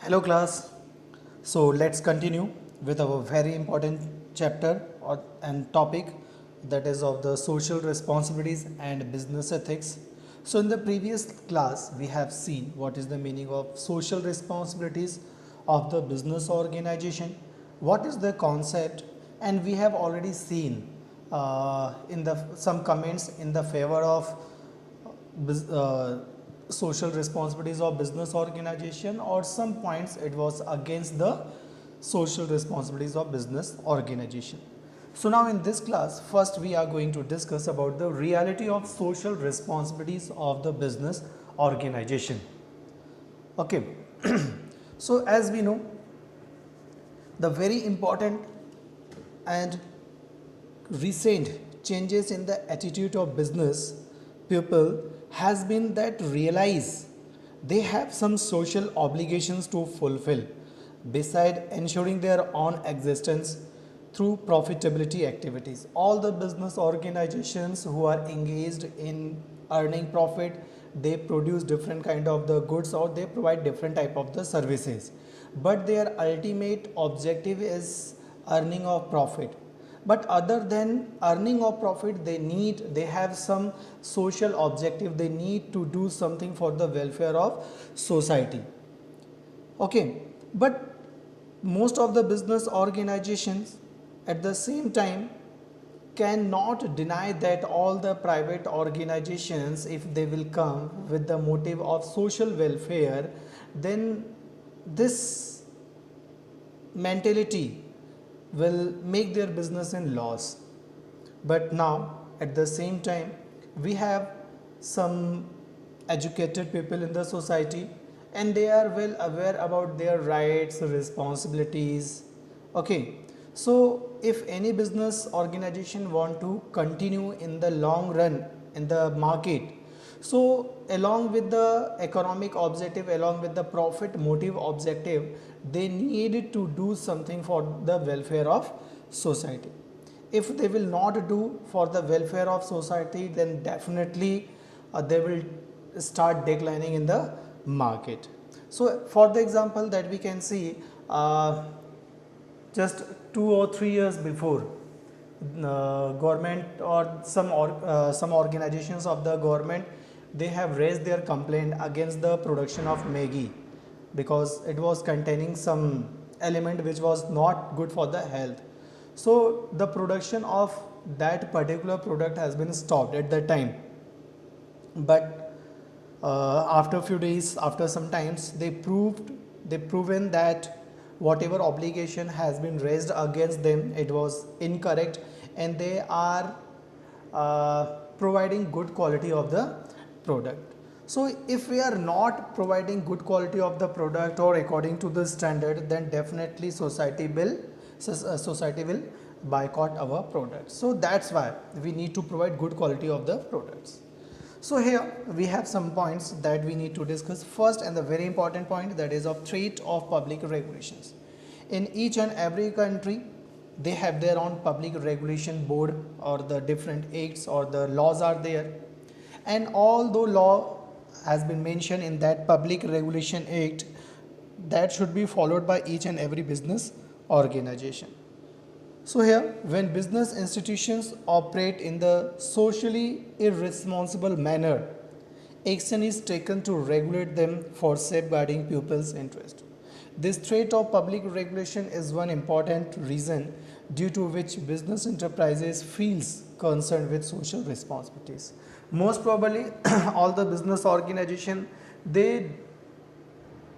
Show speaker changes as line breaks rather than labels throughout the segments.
Hello class. So let's continue with our very important chapter and topic, that is of the social responsibilities and business ethics. So in the previous class we have seen what is the meaning of social responsibilities of the business organization, what is the concept, and we have already seen in the some comments in the favor of social responsibilities of business organization, or some points it was against the social responsibilities of business organization. So now in this class, first we are going to discuss about the reality of social responsibilities of the business organization. Okay. So as we know, the very important and recent changes in the attitude of business people has been that realize they have some social obligations to fulfill beside ensuring their own existence through profitability activities. All the business organizations who are engaged in earning profit, they produce different kind of the goods or they provide different type of the services, but their ultimate objective is earning of profit. But other than earning of profit, they have some social objective, they need to do something for the welfare of society. Okay, but most of the business organizations at the same time cannot deny that all the private organizations, if they will come with the motive of social welfare, then this mentality will make their business in loss. But now at the same time we have some educated people in the society and they are well aware about their rights, responsibilities. Okay, so if any business organization want to continue in the long run in the market, so along with the economic objective, along with the profit motive objective, they need to do something for the welfare of society. If they will not do for the welfare of society, then definitely they will start declining in the market. So for the example that we can see, just 2 or 3 years before, government or some organizations of the government, they have raised their complaint against the production of Maggi because it was containing some element which was not good for the health. So the production of that particular product has been stopped at that time. But after a few days, after some times, they proven that whatever obligation has been raised against them, it was incorrect, and they are providing good quality of the product. So if we are not providing good quality of the product or according to the standard, then definitely society will boycott our products. So that's why we need to provide good quality of the products. So here we have some points that we need to discuss. First, and the very important point, that is of threat of public regulations. In each and every country, they have their own public regulation board, or the different acts or the laws are there. And although law has been mentioned in that public regulation act, that should be followed by each and every business organization. So here, when business institutions operate in the socially irresponsible manner, action is taken to regulate them for safeguarding people's interest. This threat of public regulation is one important reason due to which business enterprises feels concerned with social responsibilities. Most probably, all the business organization, they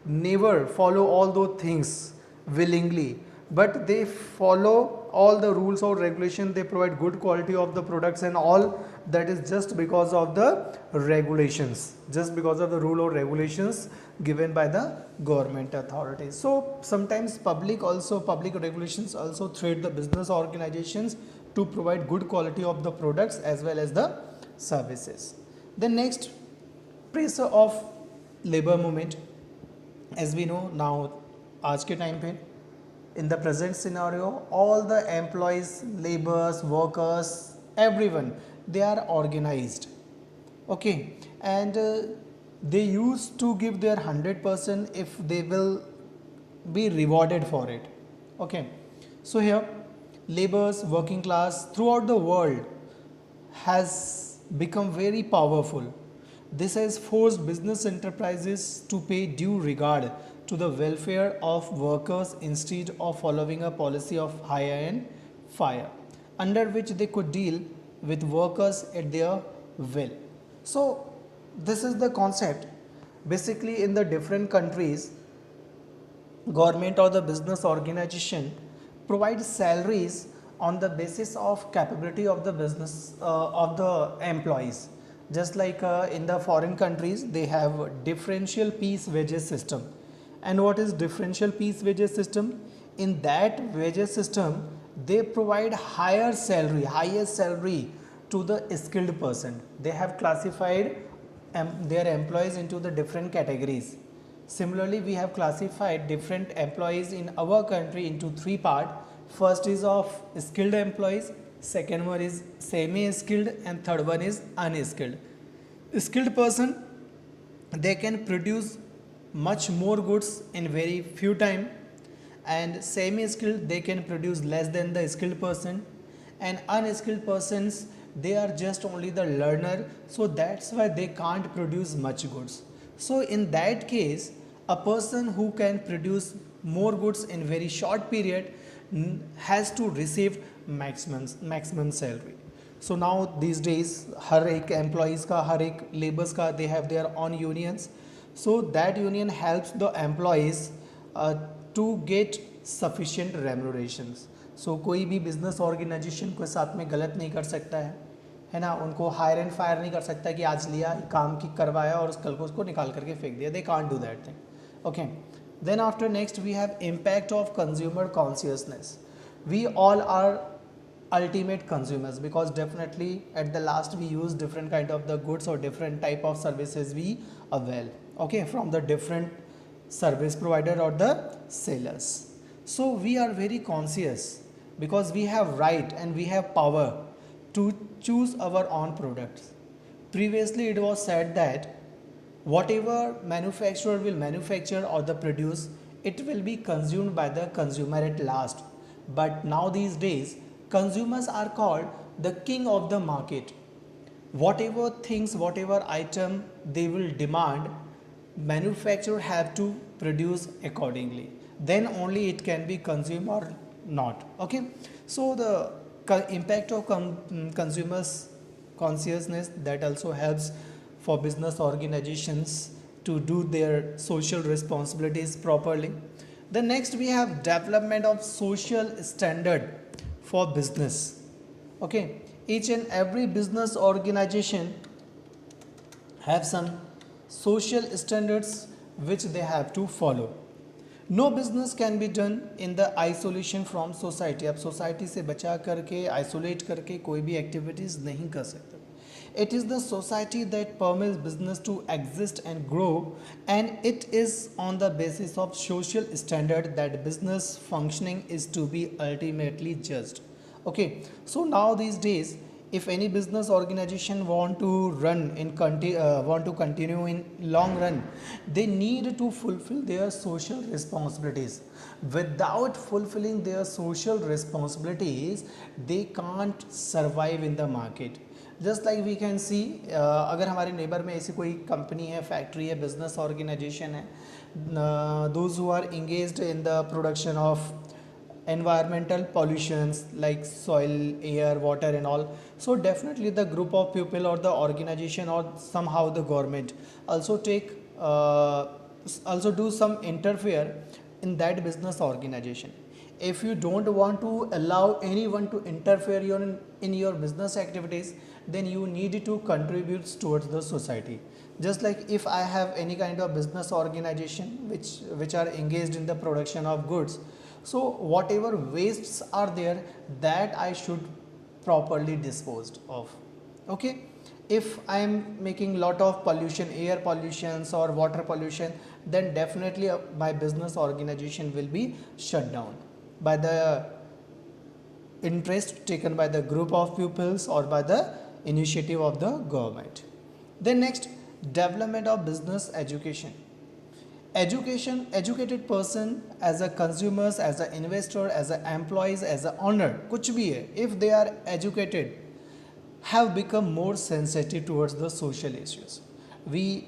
never follow all those things willingly, but they follow all the rules or regulation, they provide good quality of the products and all, that is just because of the regulations, just because of the rule or regulations given by the government authorities. So sometimes public regulations also threat the business organizations to provide good quality of the products as well as the services. The next, pressure of labor movement. As we know now, आज के time पे, in the present scenario, all the employees, laborers, workers, everyone, they are organized. Okay, and they used to give their 100% if they will be rewarded for it. Okay, so here laborers, working class throughout the world has become very powerful. This has forced business enterprises to pay due regard to the welfare of workers instead of following a policy of hire and fire, under which they could deal with workers at their will. So, this is the concept. Basically, in the different countries, government or the business organization provides salaries on the basis of capability of the business of the employees. Just like in the foreign countries, they have differential piece wages system. And what is differential piece wages system? In that wages system, they provide highest salary to the skilled person. They have classified their employees into the different categories. Similarly, we have classified different employees in our country into three parts. First is of skilled employees, second one is semi-skilled, and third one is unskilled. Skilled person, they can produce much more goods in very few time, and semi-skilled, they can produce less than the skilled person, and unskilled persons, they are just only the learner, so that's why they can't produce much goods. So in that case, a person who can produce more goods in very short period has to receive maximum salary. So now these days हर एक employees का, हर एक laborers का, they have their own unions. So that union helps the employees to get sufficient remunerations. So कोई भी business organization के साथ में गलत नहीं कर सकता है ना, उनको हायर एंड फायर नहीं कर सकता कि आज लिया काम की करवाया और कल को उसको निकाल करके फेंक दिया. They can't do that thing. Okay, then after next we have impact of consumer consciousness. We all are ultimate consumers because definitely at the last we use different kind of the goods or different type of services we avail, okay, from the different service provider or the sellers. So we are very conscious because we have right and we have power to choose our own products. Previously it was said that whatever manufacturer will manufacture or the produce, it will be consumed by the consumer at last. But now these days consumers are called the king of the market. Whatever things, whatever item they will demand, manufacturer have to produce accordingly. Then only it can be consumed or not. Okay, so the impact of consumers consciousness, that also helps for business organizations to do their social responsibilities properly. The next we have development of social standard for business. Okay, each and every business organization have some social standards which they have to follow. No business can be done in the isolation from society. अब society से बचा करके isolate करके कोई भी activities नहीं कर सकते. It is the society that permits business to exist and grow, and it is on the basis of social standard that business functioning is to be ultimately judged. Okay, so now these days, if any business organization want to continue in long run, they need to fulfill their social responsibilities. Without fulfilling their social responsibilities, they can't survive in the market. Just like we can see, अगर हमारे neighbour में ऐसी कोई company है, factory है, business organisation है, those who are engaged in the production of environmental pollutions like soil, air, water and all, so definitely the group of people or the organization or somehow the government also also do some interfere in that business organization. If you don't want to allow anyone to interfere in your business activities, then you need to contribute towards the society. Just like if I have any kind of business organization which are engaged in the production of goods, so whatever wastes are there, that I should properly disposed of. Okay, if I am making lot of pollution, air pollutions or water pollution, then definitely my business organization will be shut down by the interest taken by the group of pupils or by the initiative of the government. Then next, development of business education. educated person as a consumers, as an investor, as an employees, as an owner, कुछ भी है, if they are educated, have become more sensitive towards the social issues. We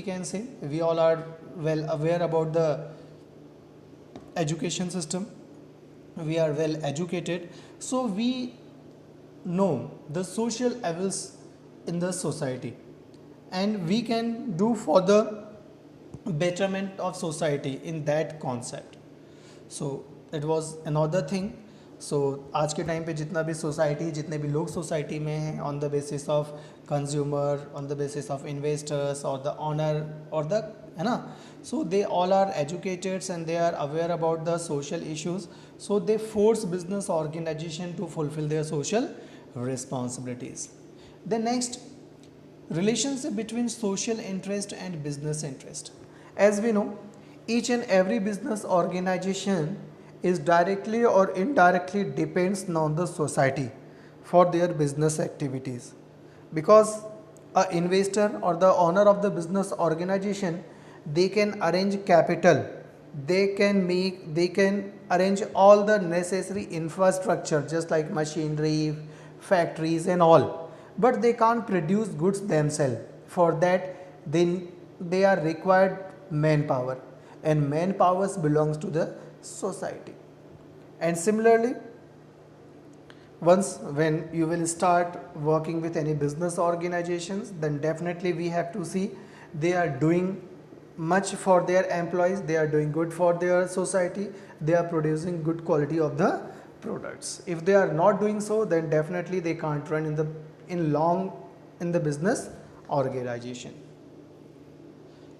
can say we all are well aware about the education system. We are well educated, so we know the social evils in the society, and we can do for the betterment of society in that concept. So it was another thing. So आज के time पे जितना भी society, जितने भी लोग society में हैं, on the basis of consumer, on the basis of investors और द ऑनर और द, है ना, so they all are educated and they are aware about the social issues, so they force business organization to fulfill their social responsibilities. The next, relationship between social interest and business interest. As we know, each and every business organization is directly or indirectly depends on the society for their business activities, because a investor or the owner of the business organization, they can arrange capital, they can arrange all the necessary infrastructure just like machinery, factories and all, but they can't produce goods themselves. For that they are required manpower, and manpower belongs to the society. And similarly, once when you will start working with any business organizations, then definitely we have to see they are doing much for their employees, they are doing good for their society, they are producing good quality of the products. If they are not doing so, then definitely they can't run in the business organization.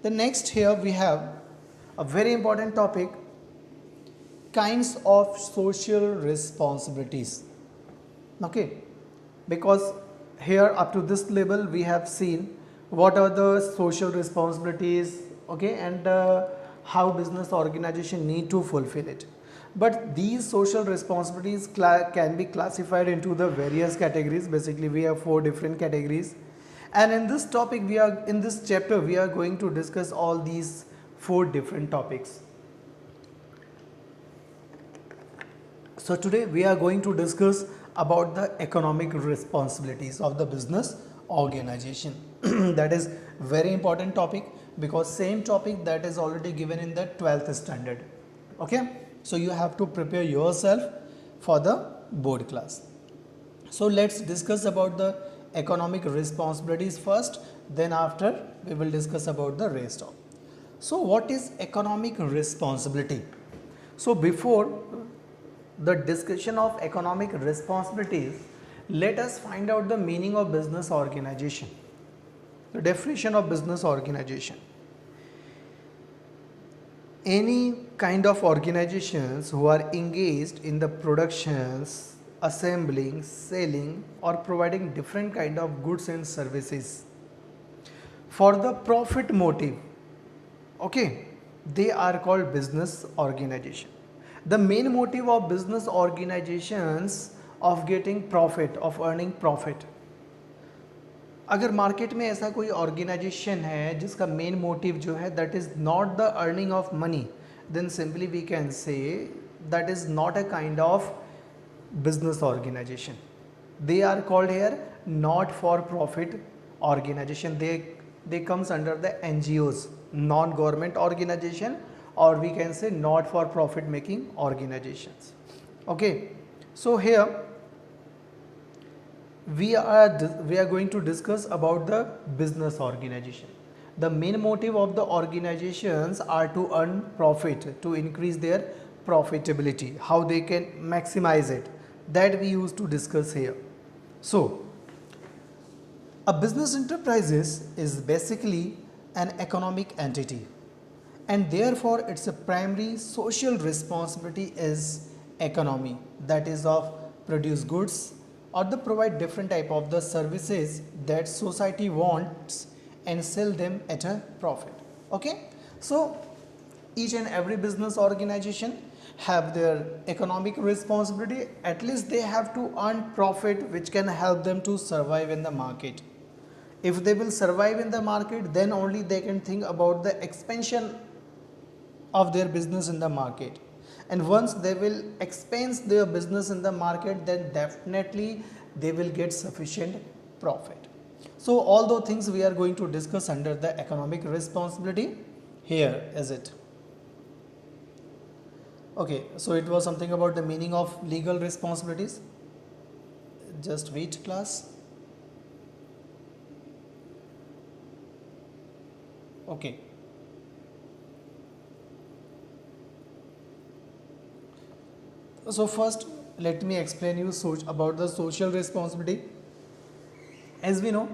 The next here we have a very important topic, kinds of social responsibilities. Okay, because here up to this level we have seen what are the social responsibilities, okay, and how business organization need to fulfill it. But these social responsibilities can be classified into the various categories. Basically we have 4 different categories, and in this topic in this chapter we are going to discuss all these 4 different topics. So today we are going to discuss about the economic responsibilities of the business organization. That is very important topic, because same topic that is already given in the 12th standard. Okay, so you have to prepare yourself for the board class. So let's discuss about the economic responsibilities first, then after we will discuss about the rest of. So what is economic responsibility? So before the discussion of economic responsibilities, let us find out the meaning of business organization, the definition of business organization. Any kind of organizations who are engaged in the productions, assembling, selling or providing different kind of goods and services for the profit motive, okay, they are called business organization. The main motive of business organizations of getting profit, of earning profit. अगर market में ऐसा कोई organisation है जिसका main motive जो है that is not the earning of money, then simply we can say that is not a kind of business organization. They are called here not for profit organization. They comes under the NGOs, non-government organization, or we can say not for profit making organizations. Okay, so here we are going to discuss about the business organization. The main motive of the organizations are to earn profit, to increase their profitability, how they can maximize it, that we used to discuss here. So a business enterprises is basically an economic entity, and therefore its primary social responsibility is economy, that is of produce goods or the provide different type of the services that society wants and sell them at a profit. Okay, so each and every business organization have their economic responsibility. At least they have to earn profit which can help them to survive in the market. If they will survive in the market, then only they can think about the expansion of their business in the market, and once they will expense their business in the market, then definitely they will get sufficient profit. So all those things we are going to discuss under the economic responsibility here, is it? Okay, so it was something about the meaning of legal responsibilities. Just wait, class. Okay. So first, let me explain you about the social responsibility. As we know,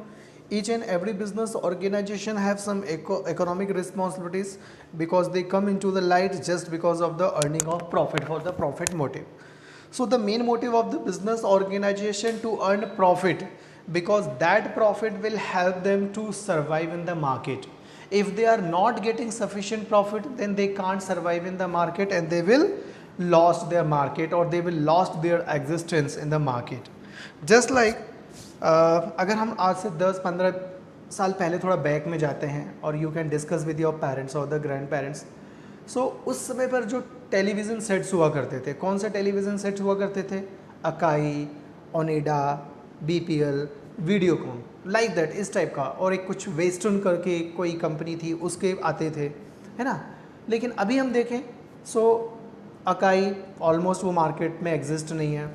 each and every business organization have some economic responsibilities because they come into the light just because of the earning of profit, for the profit motive. So the main motive of the business organization to earn profit, because that profit will help them to survive in the market. If they are not getting sufficient profit, then they can't survive in the market and they will lost their market, or they will lost their existence in the market. Just like अगर हम आज से 10-15 साल पहले थोड़ा back में जाते हैं और you can discuss with your parents और द ग्रैंड पेरेंट्स, सो उस समय पर जो टेलीविज़न सेट्स हुआ करते थे, कौन से टेलीविज़न सेट्स हुआ करते थे? Acai, Onida, BPL, Videocon, like that, इस टाइप का, और एक कुछ वेस्टर्न करके कोई कंपनी थी, उसके आते थे, है ना। लेकिन अभी हम देखें, सो अकाई ऑलमोस्ट वो मार्केट में एग्जिस्ट नहीं है,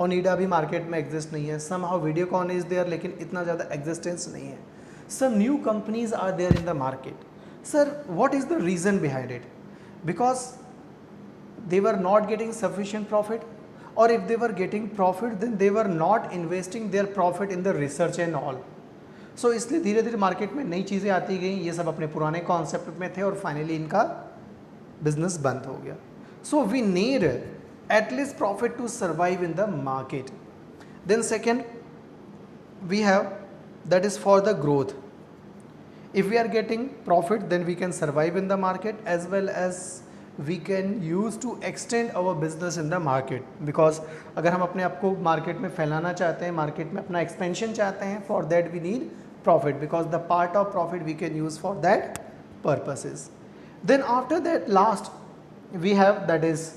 ओनिडा भी मार्केट में एग्जिस्ट नहीं है, somehow Videocon is there, लेकिन इतना ज़्यादा एग्जिस्टेंस नहीं है. Some new companies are there in the market. Sir, what is the reason behind it? Because they were not getting sufficient profit, or if they were getting profit, then they were not investing their profit in the research and all. So इसलिए धीरे धीरे market में नई चीज़ें आती गई, ये सब अपने पुराने कॉन्सेप्ट में थे और फाइनली इनका बिजनेस बंद हो गया. So we need at least profit to survive in the market. Then second we have, that is for the growth. If we are getting profit, then we can survive in the market, as well as we can use to extend our business in the market. Because अगर हम अपने आप को market में फैलाना चाहते हैं, market में अपना एक्सपेंशन चाहते हैं, for that we need profit, because the part of profit we can use for that purposes. Then after that, last we have, that is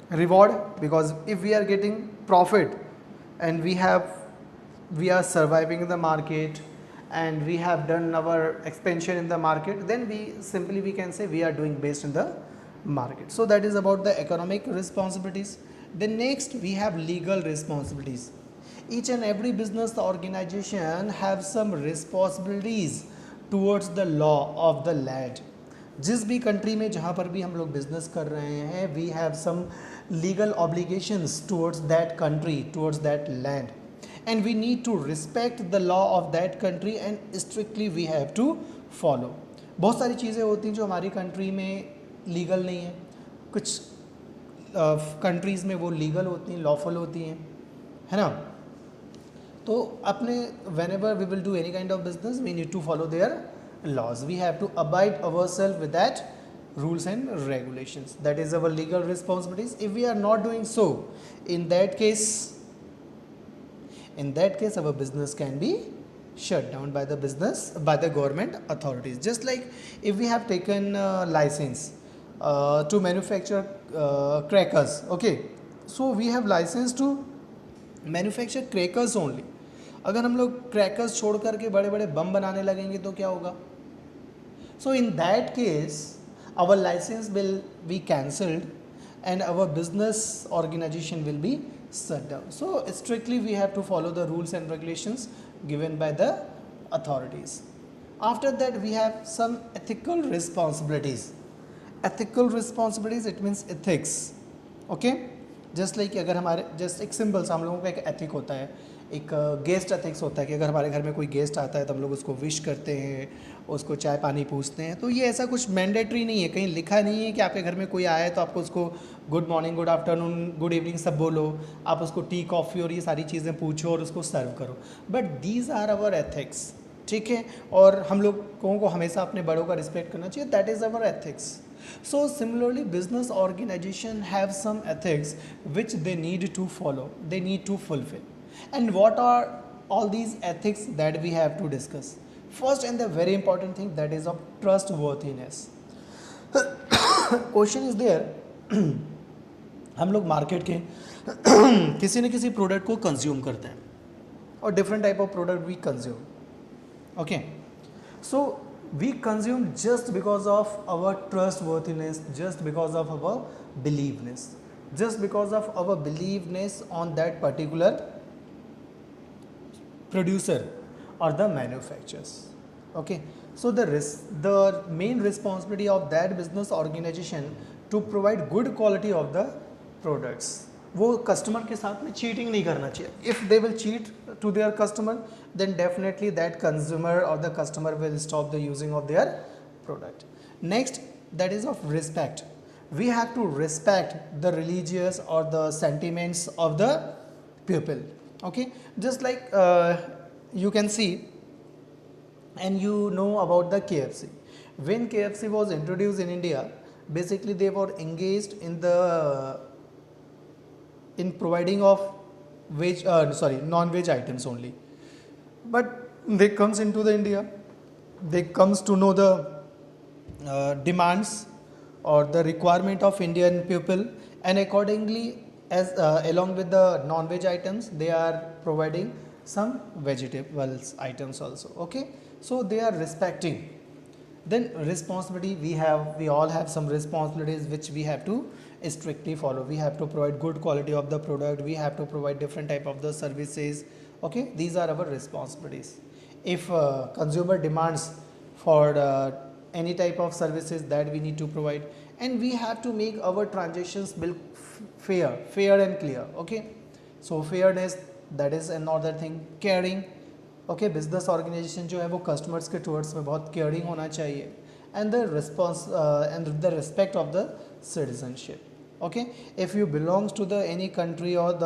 reward, because if we are getting profit and we are surviving in the market and we have done our expansion in the market, then we can say we are doing best in the market. So that is about the economic responsibilities. Then next we have legal responsibilities. Each and every business organization have some responsibilities towards the law of the land. जिस भी country में जहाँ पर भी हम लोग business कर रहे हैं, we have some legal obligations towards that country, towards that land, and we need to respect the law of that country and strictly we have to follow. बहुत सारी चीज़ें होती हैं जो हमारी कंट्री में लीगल नहीं है, कुछ कंट्रीज़ में वो लीगल होती हैं, लॉफुल होती हैं, है ना. तो अपने whenever we will do any kind of business, we need to follow their laws. We have to abide ourselves with that rules and regulations. That is our legal responsibilities. If we are not doing so, in that case our business can be shut down by the government authorities. Just like if we have taken license to manufacture crackers, okay, so we have license to manufacture crackers only. अगर हम लोग crackers छोड़ करके बड़े बड़े बम बनाने लगेंगे तो क्या होगा? So in that case our license will be cancelled and our business organization will be shut down. So strictly we have to follow the rules and regulations given by the authorities. After that we have some ethical responsibilities. Ethical responsibilities, it means ethics. Okay, just like अगर हमारे just एक simple सा हम लोगों का एक ethic होता है, एक गेस्ट एथिक्स होता है कि अगर हमारे घर में कोई गेस्ट आता है तो हम लोग उसको विश करते हैं, उसको चाय पानी पूछते हैं. तो ये ऐसा कुछ मैंडेटरी नहीं है, कहीं लिखा नहीं है कि आपके घर में कोई आया है तो आपको उसको good morning, good afternoon, good evening सब बोलो, आप उसको टी कॉफ़ी और ये सारी चीज़ें पूछो और उसको सर्व करो. But these are our ethics, ठीक है. और हम लोगों को हमेशा अपने बड़ों का रिस्पेक्ट करना चाहिए. That is our ethics. So similarly, business organization have some ethics which they need to follow, they need to fulfill. And what are all these ethics that we have to discuss? First and the very important thing, that is of trustworthiness. Question is there, हम लोग market के किसी न किसी product को consume करते हैं और different type of product we consume. Okay, so we consume just because of our trustworthiness, just because of our believeness, just because of our believeness on that particular producer or the manufacturers. Okay, so the main responsibility of that business organization to provide good quality of the products. वो customer के साथ में cheating नहीं करना चाहिए. If they will cheat to their customer, then definitely that consumer or the customer will stop the using of their product. Next, that is of respect. We have to respect the religious or the sentiments of the people. Okay, just like you can see, and you know about the KFC. When KFC was introduced in India, basically they were engaged in providing of non-veg items only. But they comes into the India, they comes to know the demands or the requirement of Indian people, and accordingly, as along with the non-veg items, they are providing some vegetables items also. Okay, so they are respecting. Then responsibility, we all have some responsibilities which we have to strictly follow. We have to provide good quality of the product, we have to provide different type of the services. Okay, these are our responsibilities. If consumer demands for any type of services, that we need to provide, and we have to make our transactions fair and clear. Okay, so fairness, that is another thing. Caring, okay, business organisation जो है वो customers के towards में बहुत caring होना चाहिए, and the response and the respect of the citizenship. Okay, if you belongs to the any country और the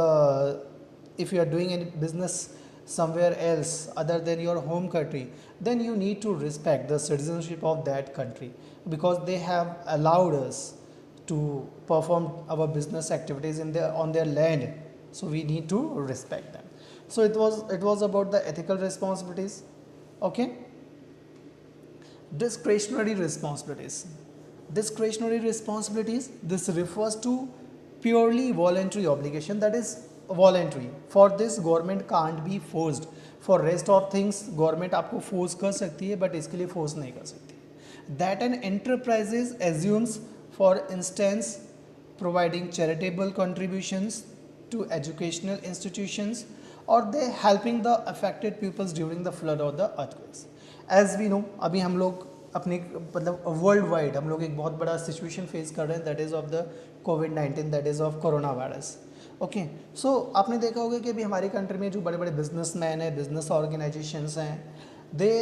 if you are doing any business somewhere else other than your home country, then you need to respect the citizenship of that country, because they have allowed us to perform our business activities on their land, so we need to respect them. So it was about the ethical responsibilities. Okay, discretionary responsibilities. Discretionary responsibilities, this refers to purely voluntary obligation, that is voluntary. For this government can't be forced. For rest of things government आपको force कर सकती है, but इसके लिए force नहीं कर सकती. That an enterprises assumes, for instance, providing charitable contributions to educational institutions, or they helping the affected pupils during the flood or the earthquakes. As we know, अभी हम लोग अपनी मतलब वर्ल्ड वाइड हम लोग एक बहुत बड़ा सिचुएशन फेस कर रहे हैं, दैट इज़ ऑफ द कोविड-19, that is of corona virus. Okay, so आपने देखा होगा कि अभी हमारी कंट्री में जो बड़े बड़े बिजनेसमैन हैं, बिजनेस ऑर्गेनाइजेशंस हैं, दे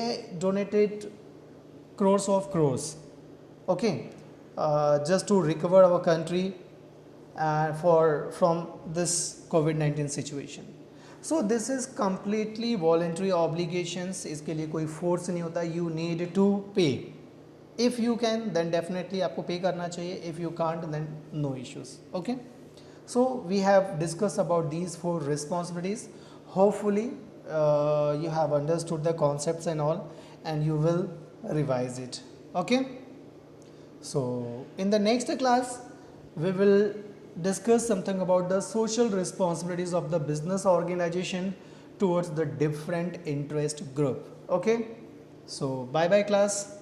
donated crores of crores, okay, just to recover our country from this COVID-19 situation. So this is completely voluntary obligations. इसके लिए कोई force नहीं होता. You need to pay. If you can, then definitely आपको pay करना चाहिए. If you can't, then no issues. Okay. So we have discussed about these 4 responsibilities. Hopefully you have understood the concepts and all, and you will revise it. Okay, so in the next class we will discuss something about the social responsibilities of the business organization towards the different interest group. Okay, so bye bye class.